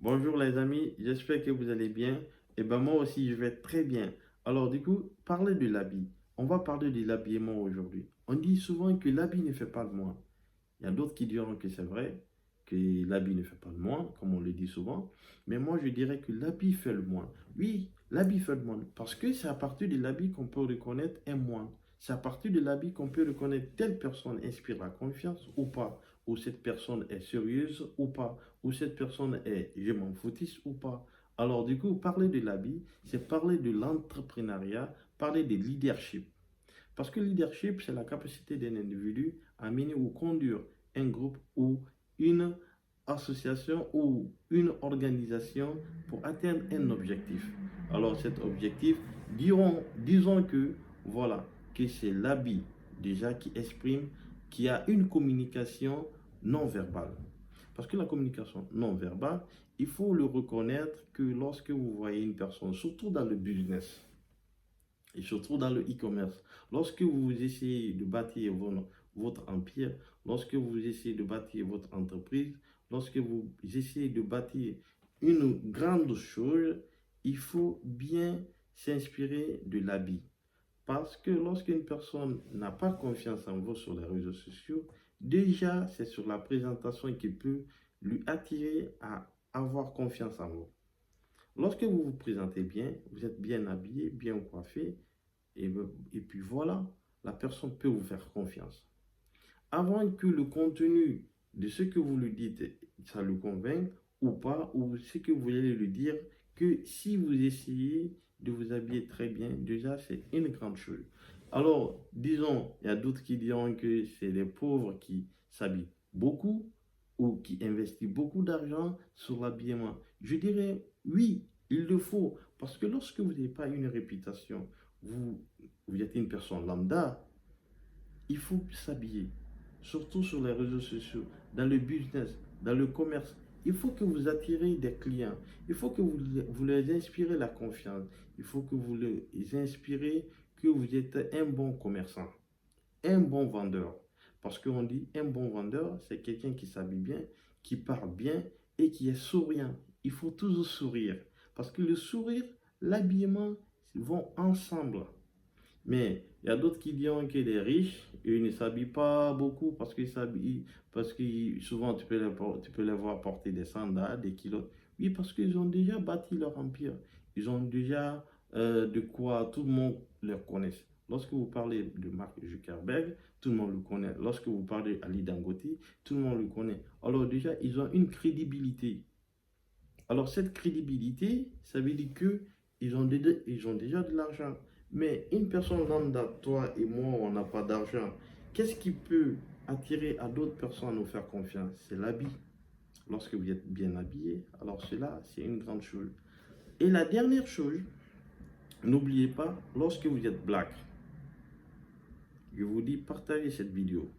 Bonjour les amis, j'espère que vous allez bien. Et ben moi aussi je vais très bien. Alors du coup, parler de l'habit. On va parler de l'habillement aujourd'hui. On dit souvent que l'habit ne fait pas le moine. Il y a d'autres qui diront que c'est vrai, que l'habit ne fait pas le moine, comme on le dit souvent. Mais moi je dirais que l'habit fait le moine. Oui, l'habit fait le moine. Parce que c'est à partir de l'habit qu'on peut reconnaître un moine. C'est à partir de l'habit qu'on peut reconnaître telle personne inspire la confiance ou pas, ou cette personne est sérieuse ou pas, ou cette personne est je m'en foutiste ou pas. Alors du coup, parler de l'habit, c'est parler de l'entrepreneuriat, parler de leadership. Parce que leadership, c'est la capacité d'un individu à mener ou conduire un groupe ou une association ou une organisation pour atteindre un objectif. Alors cet objectif, disons que voilà, que c'est l'habit déjà qui exprime, qui a une communication non verbale. Parce que la communication non verbale, il faut le reconnaître que lorsque vous voyez une personne, surtout dans le business, et surtout dans le e-commerce. Lorsque vous essayez de bâtir votre empire, lorsque vous essayez de bâtir votre entreprise, lorsque vous essayez de bâtir une grande chose, il faut bien s'inspirer de l'habit. Parce que lorsqu'une personne n'a pas confiance en vous sur les réseaux sociaux, déjà c'est sur la présentation qui peut lui attirer à avoir confiance en vous. Lorsque vous vous présentez bien, vous êtes bien habillé, bien coiffé, et puis voilà, la personne peut vous faire confiance. Avant que le contenu de ce que vous lui dites, ça le convainc ou pas, ou ce que vous voulez lui dire, que si vous essayez de vous habiller très bien, déjà c'est une grande chose. Alors, disons, il y a d'autres qui diront que c'est les pauvres qui s'habillent beaucoup ou qui investissent beaucoup d'argent sur l'habillement. Je dirais oui, il le faut, parce que lorsque vous n'avez pas une réputation, vous, vous êtes une personne lambda, il faut s'habiller, surtout sur les réseaux sociaux, dans le business, dans le commerce. Il faut que vous attirez des clients. Il faut que vous les inspirez la confiance. Il faut que vous les inspirez que vous êtes un bon commerçant, un bon vendeur. Parce qu'on dit un bon vendeur, c'est quelqu'un qui s'habille bien, qui parle bien et qui est souriant. Il faut toujours sourire. Parce que le sourire, l'habillement vont ensemble. Mais il y a d'autres qui diront que les riches, ils ne s'habillent pas beaucoup parce que souvent tu peux les voir porter des sandales, des kilos. Oui, parce qu'ils ont déjà bâti leur empire. Ils ont déjà de quoi tout le monde les connaît. Lorsque vous parlez de Mark Zuckerberg, tout le monde le connaît. Lorsque vous parlez d'Ali Dangote, tout le monde le connaît. Alors déjà, ils ont une crédibilité. Alors, cette crédibilité, ça veut dire que ils ont déjà de l'argent. Mais une personne lambda, toi et moi, on n'a pas d'argent. Qu'est-ce qui peut attirer à d'autres personnes à nous faire confiance? C'est l'habit. Lorsque vous êtes bien habillé, alors cela, c'est une grande chose. Et la dernière chose, n'oubliez pas, lorsque vous êtes black, je vous dis, partagez cette vidéo.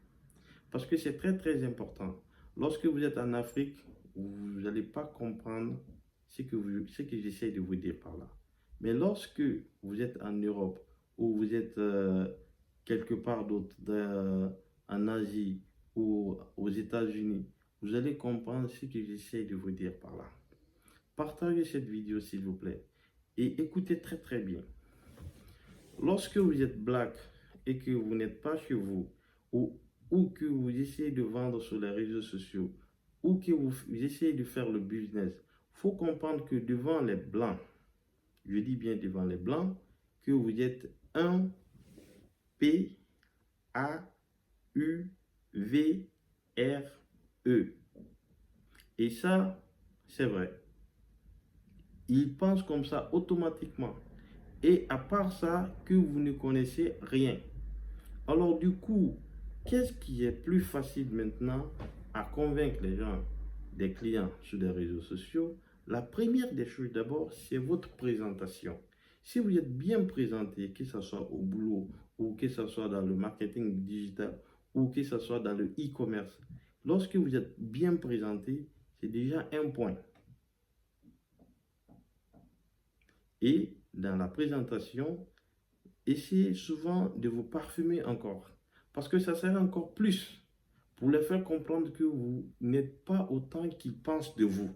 Parce que c'est très très important. Lorsque vous êtes en Afrique, vous n'allez pas comprendre ce que j'essaie de vous dire par là. Mais lorsque vous êtes en Europe ou vous êtes quelque part d'autre, en Asie ou aux États-Unis, vous allez comprendre ce que j'essaie de vous dire par là. Partagez cette vidéo s'il vous plaît et écoutez très très bien. Lorsque vous êtes black et que vous n'êtes pas chez vous, ou, ou que vous essayez de vendre sur les réseaux sociaux, ou que vous essayez de faire le business, il faut comprendre que devant les blancs, je dis bien devant les blancs, que vous êtes un P-A-U-V-R-E. Et ça, c'est vrai. Ils pensent comme ça automatiquement. Et à part ça, que vous ne connaissez rien. Alors du coup, qu'est-ce qui est plus facile maintenant à convaincre les gens, des clients sur les réseaux sociaux? La première des choses d'abord, c'est votre présentation. Si vous êtes bien présenté, que ce soit au boulot ou que ce soit dans le marketing digital ou que ce soit dans le e-commerce, lorsque vous êtes bien présenté, c'est déjà un point. Et dans la présentation, essayez souvent de vous parfumer encore. Parce que ça sert encore plus pour les faire comprendre que vous n'êtes pas autant qu'ils pensent de vous.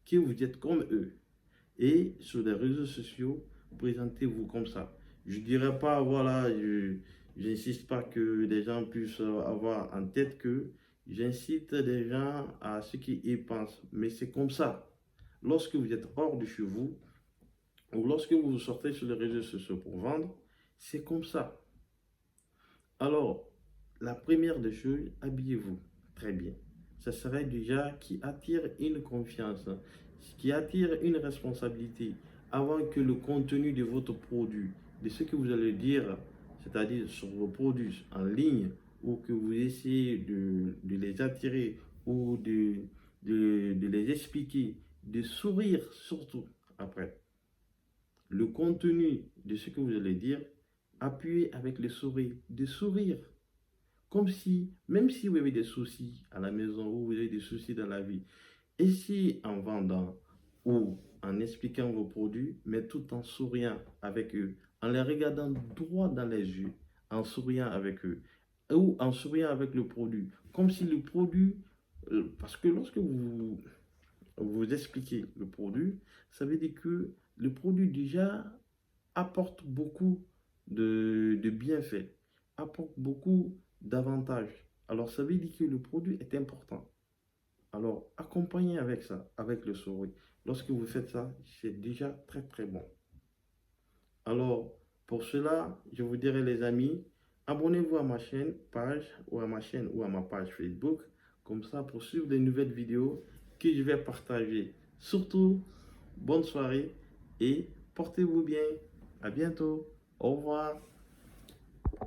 que vous êtes comme eux. Et sur les réseaux sociaux, présentez-vous comme ça. Je ne dirais pas, voilà, j'insiste pas que les gens puissent avoir en tête que j'incite les gens à ce qu'ils pensent. Mais c'est comme ça. Lorsque vous êtes hors de chez vous, ou lorsque vous sortez sur les réseaux sociaux pour vendre, c'est comme ça. Alors, la première des choses, habillez-vous très bien. Ça serait déjà qui attire une confiance, qui attire une responsabilité avant que le contenu de votre produit, de ce que vous allez dire, c'est-à-dire sur vos produits en ligne, ou que vous essayez de les attirer ou de les expliquer, de sourire surtout après. Le contenu de ce que vous allez dire, appuyez avec le sourire, de sourire. Comme si, même si vous avez des soucis à la maison ou vous avez des soucis dans la vie, essayez en vendant ou en expliquant vos produits, mais tout en souriant avec eux, en les regardant droit dans les yeux, en souriant avec eux, ou en souriant avec le produit, comme si le produit, parce que lorsque vous expliquez le produit, ça veut dire que le produit déjà apporte beaucoup de bienfaits, apporte beaucoup d'avantages. Alors, ça veut dire que le produit est important. Alors, accompagnez avec ça, avec le sourire. Lorsque vous faites ça, c'est déjà très très bon. Alors, pour cela, je vous dirais les amis, abonnez-vous à ma chaîne, page, ou à ma chaîne ou à ma page Facebook, comme ça pour suivre les nouvelles vidéos que je vais partager. Surtout, bonne soirée et portez-vous bien. À bientôt. Au revoir.